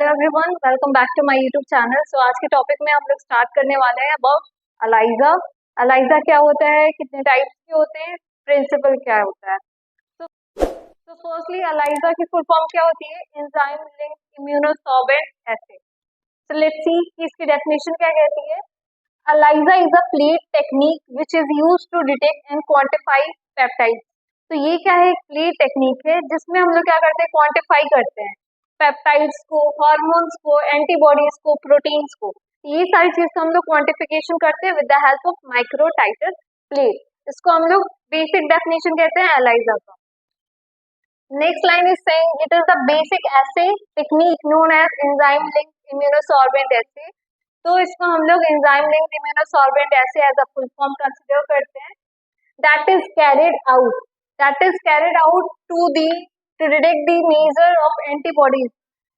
Hello everyone, welcome back to my YouTube channel. So आज के topic में हम लोग स्टार्ट करने वाले हैं अबाउट अलाइजा। अलाइजा क्या होता है, कितने टाइप्स के होते हैं, प्रिंसिपल क्या होता है। तो फर्स्टली अलाइजा की फुल फॉर्म क्या होती है, enzyme linked immunosorbent assay. So let's see कि इसकी डेफिनेशन क्या कहती है। ELISA is a plate technique which is used to detect and quantify peptides. तो ये क्या है, एक प्लेट टेक्निक है जिसमें हम लोग क्या करते हैं, क्वांटिफाई करते हैं पेप्टाइड्स को, हार्मोन्स को, एंटीबॉडीज को, प्रोटीन्स को। ये सारी चीज का हम लोग क्वांटिफिकेशन करते हैं with the help of microtitre plate. इसको हम लोग बेसिक डेफिनेशन कहते हैं एलाइजा का। Next line is saying it is the basic assay technique known as enzyme linked immunosorbent assay. तो इसको हम लोग enzyme linked immunosorbent assay as a full form consider करते हैं। That is carried out to detect the measure of antibodies,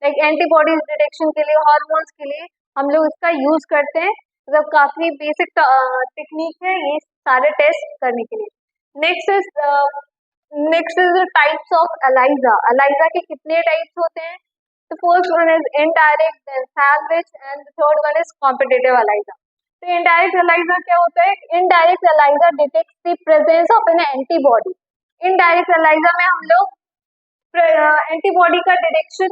like antibodies detection के लिए, hormones के लिए हम लोग इसका यूज करते हैं। मतलब काफी बेसिक टेक्निक है ये सारे टेस्ट करने के लिए। Next is types of ELISA. ELISA के कितने टाइप्स होते हैं। तो first one is indirect, then salvage and third one is competitive ELISA. तो इनडायरेक्ट एलाइजा क्या होता है, indirect ELISA detects the presence of an antibody. Indirect ELISA में हम लोग एंटीबॉडी का डिटेक्शन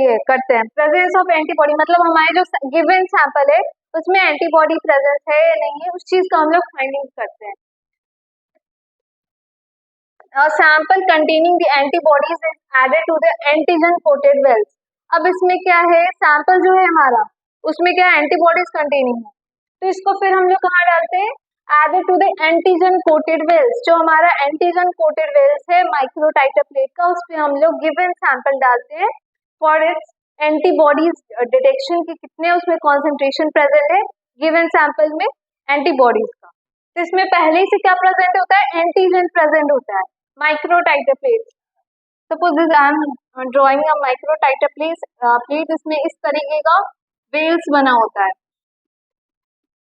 ये करते हैं। प्रेजेंस ऑफ एंटीबॉडी मतलब हमारे जो गिवन सैंपल है उसमें एंटीबॉडी प्रेजेंस है या नहीं है, उस चीज का हम लोग फाइंडिंग करते हैं। Sample containing the antibodies is added to the antigen coated wells. अब इसमें क्या है, सैंपल जो है हमारा उसमें क्या एंटीबॉडीज कंटेनिंग है, तो इसको फिर हम लोग कहाँ डालते हैं, added to the antigen coated wells. जो हमारा एंटीजन कोटेड वेल्स है माइक्रोटाइटर प्लेट का, उस पे हम लोग गिवन सैंपल डालते हैं फॉर इट्स एंटीबॉडीज डिटेक्शन की कितने उसमें कॉन्सेंट्रेशन प्रेजेंट है गिवन सैंपल में एंटीबॉडीज का। तो इसमें पहले से क्या प्रेजेंट होता है, एंटीजन प्रेजेंट होता है microtiter plate. Suppose this I am drawing a microtiter plate, इसमें इस तरीके का वेल्स बना होता है,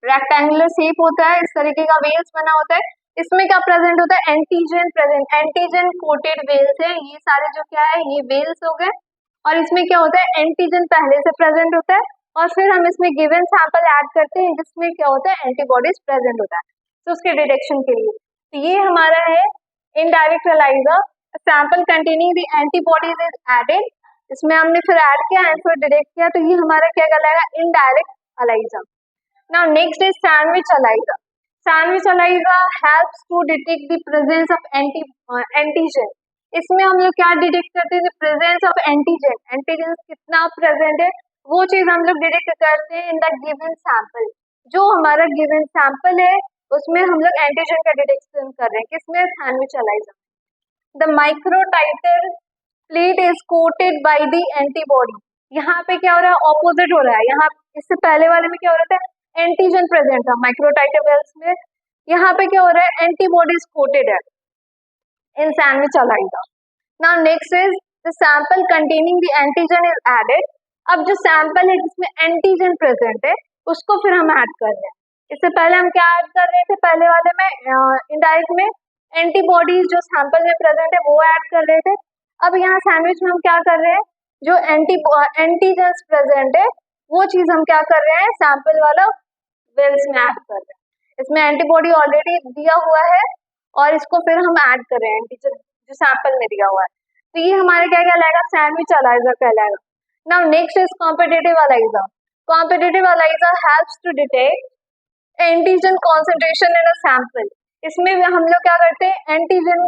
रेक्टेंगुलर शेप होता है, इस तरीके का वेल्स बना होता है। इसमें क्या प्रेजेंट होता है, antigen present, antigen coated wells है ये सारे, जो क्या है ये वेल्स हो गए। और इसमें क्या होता है, एंटीजन पहले से प्रेजेंट होता है और फिर हम इसमें गिवन सैंपल ऐड करते हैं जिसमें क्या होता है, एंटीबॉडीज प्रेजेंट होता है तो उसके डिटेक्शन के लिए। तो ये हमारा है indirect ELISA. Sample containing the antibodies is added, इसमें हमने फिर ऐड किया एंड फिर डिटेक्ट किया, तो ये हमारा क्या कहलाएगा, indirect ELISA. Now next is sandwich ELISA. Sandwich ELISA helps to detect the presence of antigen. इसमें हम लोग क्या डिटेक्ट करते हैं, प्रेजेंस ऑफ एंटीजन, एंटीजन कितना प्रेजेंट है वो चीज हम लोग डिटेक्ट करते हैं इन द गिवन सैंपल। जो हमारा गिवन सैंपल है उसमें हम लोग एंटीजन का डिटेक्शन कर रहे हैं, किसमें, sandwich ELISA। The microtiter plate is coated by the antibody. यहाँ पे क्या हो रहा है, ऑपोजिट हो रहा है। यहाँ इससे पहले वाले में क्या हो रहा था, एंटीजन प्रेजेंट था माइक्रोटाइटर वेल्स में, यहाँ पे क्या हो रहा है, एंटीबॉडीज कोटेड है in sandwich ELISA। Now next is the sample containing the antigen is added. अब जो सैंपल है जिसमें एंटीजन प्रेजेंट है उसको फिर हम ऐड कर रहे हैं। इससे पहले हम क्या ऐड कर रहे थे, पहले वाले में इनडायरेक्ट में एंटीबॉडीज जो सैंपल में प्रेजेंट है वो ऐड कर रहे थे। अब यहाँ सैंडविच में हम क्या कर रहे हैं, जो एंटीजन प्रेजेंट है वो चीज हम क्या कर रहे हैं, सैंपल वाला वेल्स में ऐड कर रहे हैं। इसमें एंटीबॉडी ऑलरेडी दिया हुआ है और इसको फिर हम ऐड कर रहे हैं एंटीजन जो सैंपल में दिया हुआ है। तो ये हमारे क्या कहलाएगा, सैंडविच ELISA कहलाएगा। Now next is competitive ELISA। Competitive ELISA helps to detect antigen concentration in a sample. इसमें भी हम लोग क्या करते हैं, एंटीजन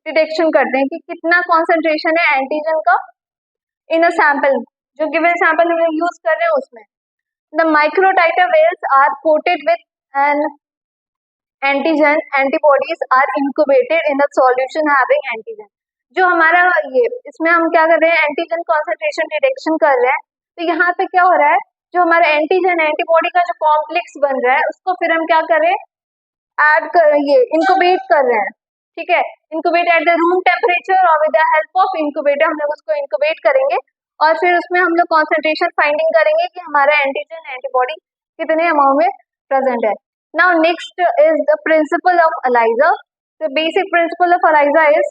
डिटेक्शन करते हैं कि कितना कॉन्सेंट्रेशन है एंटीजन का इन अ सैंपल, जो गिवन सैंपल हम यूज कर रहे हैं उसमें। The microtiter veils are coated with an antigen. Antibodies are incubated in a solution having antigen. जो हमारा ये इसमें हम क्या कर रहे हैं, एंटीजन कॉन्सेंट्रेशन डिटेक्शन कर रहे हैं। तो यहाँ पे क्या हो रहा है, जो हमारा एंटीजन एंटीबॉडी का जो कॉम्प्लेक्स बन रहा है उसको फिर हम क्या कर रहे हैं, ऐड कर ये इंक्यूबेट कर रहे हैं। ठीक है, incubate at the room temperature और with the help of incubator हम लोग उसको इंक्यूबेट करेंगे और फिर उसमें हम लोग कॉन्सेंट्रेशन फाइंडिंग करेंगे कि हमारा एंटीजन एंटीबॉडी कितने अमाउंट में प्रेजेंट है। Now next is the principle of ELISA। The basic principle of ELISA is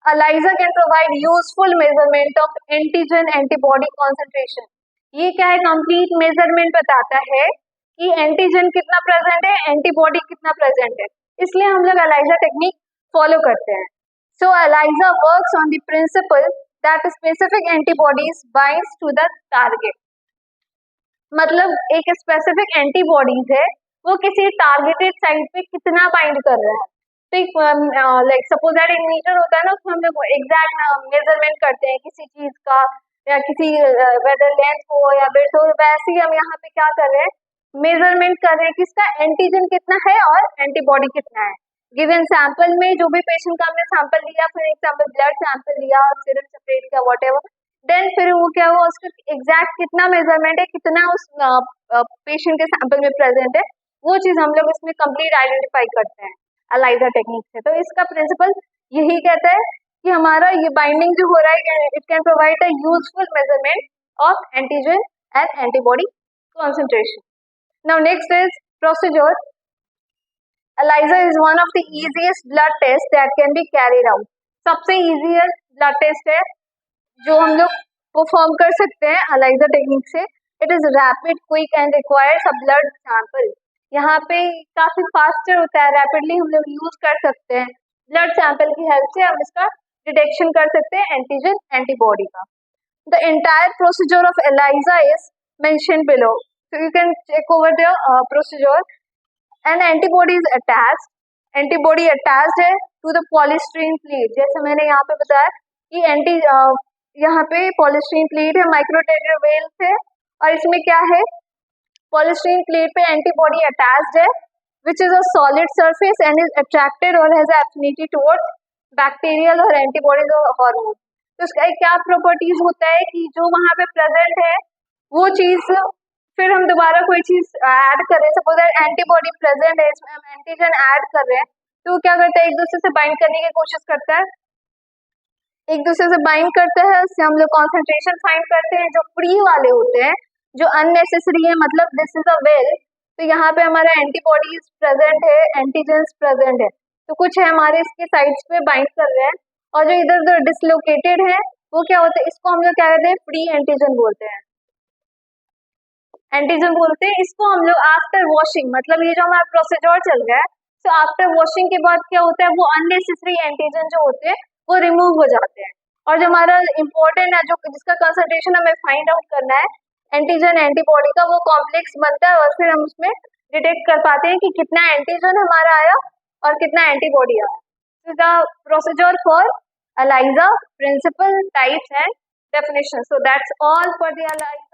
ELISA can provide useful measurement of antigen antibody concentration. ये क्या है, कंप्लीट मेजरमेंट बताता है कि एंटीजन कितना प्रेजेंट है, एंटीबॉडी कितना प्रेजेंट है, इसलिए हम लोग ELISA टेक्निक फॉलो करते हैं. So ELISA works on the principle that specific antibodies binds to the target. मतलब एक स्पेसिफिक एंटीबॉडीज है वो किसी टारगेटेड साइट पे कितना बाइंड कर रहा है. तो लाइक सपोज दैट एक मीटर होता है ना, उसमें हम लोग एग्जैक्ट मेजरमेंट करते हैं किसी चीज का या किसी वेदर लेंथ हो या ब्रेथ हो, वैसे ही हम यहाँ पे क्या कर रहे हैं, मेजरमेंट कर रहे हैं किसका एंटीजन कितना है और एंटीबॉडी कितना है. गिवन सैंपल में जो भी पेशेंट का हमने सैंपल लिया, फॉर एग्जाम्पल ब्लड सैंपल लिया, सीरम सेपरेट किया, व्हाटएवर, देन फिर वो क्या हुआ, उसका एग्जैक्ट कितना मेजरमेंट है, कितना उस पेशेंट के सैंपल में प्रेजेंट है, वो चीज हम लोग इसमें कंप्लीट आइडेंटिफाई करते हैं ELISA टेक्निक से. तो इसका प्रिंसिपल यही कहता है कि हमारा ये बाइंडिंग जो हो रहा है, it can provide a useful measurement of antigen and antibody concentration. Now next is procedure. ELISA is one of the easiest blood tests that can be carried out. सबसे easiest blood test है जो हम लोग perform कर सकते हैं ELISA technique से. It is rapid, quick and requires a blood sample. यहाँ पे काफी फास्टर होता है, रैपिडली हम लोग यूज कर सकते हैं. ब्लड सैंपल की हेल्प से हम इसका डिटेक्शन कर सकते हैं एंटीजन एंटीबॉडी का. The entire procedure of ELISA is mentioned below, so you can check over the procedure. And antibody is attached, antibody attached है टू द पॉलीस्टीरीन प्लेट. जैसे मैंने यहाँ पे बताया कि यहाँ पे पॉलीस्टीरीन प्लेट है, माइक्रोटेटर वेल्स है, और इसमें क्या है, पॉलीस्टीरीन प्लेट पे एंटीबॉडी अटैच्ड है which is a solid surface and is attracted और हैज एफिनिटी टुवर्ड्स बैक्टीरियल और एंटीबॉडीज और हार्मोन. तो इसका क्या प्रॉपर्टीज होता है कि जो वहाँ पे प्रेजेंट है वो चीज फिर हम दोबारा कोई चीज ऐड कर रहे हैं, सपोज एंटीबॉडी प्रेजेंट है, इसमें हम एंटीजन ऐड कर रहे हैं, तो क्या करता है, एक दूसरे से बाइंड करने की कोशिश करता है, एक दूसरे से बाइंड करता है, उससे हम लोग कॉन्सेंट्रेशन फाइंड करते हैं. जो फ्री वाले होते हैं, जो अननेसेसरी है, मतलब दिस इज अ वेल, तो यहाँ पे हमारा एंटीबॉडीज प्रेजेंट है, एंटीजेंस प्रेजेंट है, तो कुछ है हमारे इसके साइड्स पे बाइंड कर रहे हैं, और जो इधर उधर डिसलोकेटेड है वो क्या होता है, इसको हम लोग क्या कहते हैं, फ्री एंटीजन बोलते हैं. एंटीजन बोलते हैं इसको हम लोग आफ्टर वॉशिंग, मतलब ये जो हमारा प्रोसीजर चल रहा है, तो आफ्टर वॉशिंग के बाद क्या होता है, वो अननेसेसरी एंटीजन जो होते हैं वो रिमूव हो जाते हैं, और जो हमारा इम्पोर्टेंट है, जो जिसका कंसंट्रेशन हमें फाइंड आउट करना है एंटीजन एंटीबॉडी का, वो कॉम्प्लेक्स बनता है, और फिर हम उसमें डिटेक्ट कर पाते हैं कि कितना एंटीजन हमारा आया और कितना एंटीबॉडी आया. The procedure for ELISA, principle, types and definition. So that's all for the ELISA.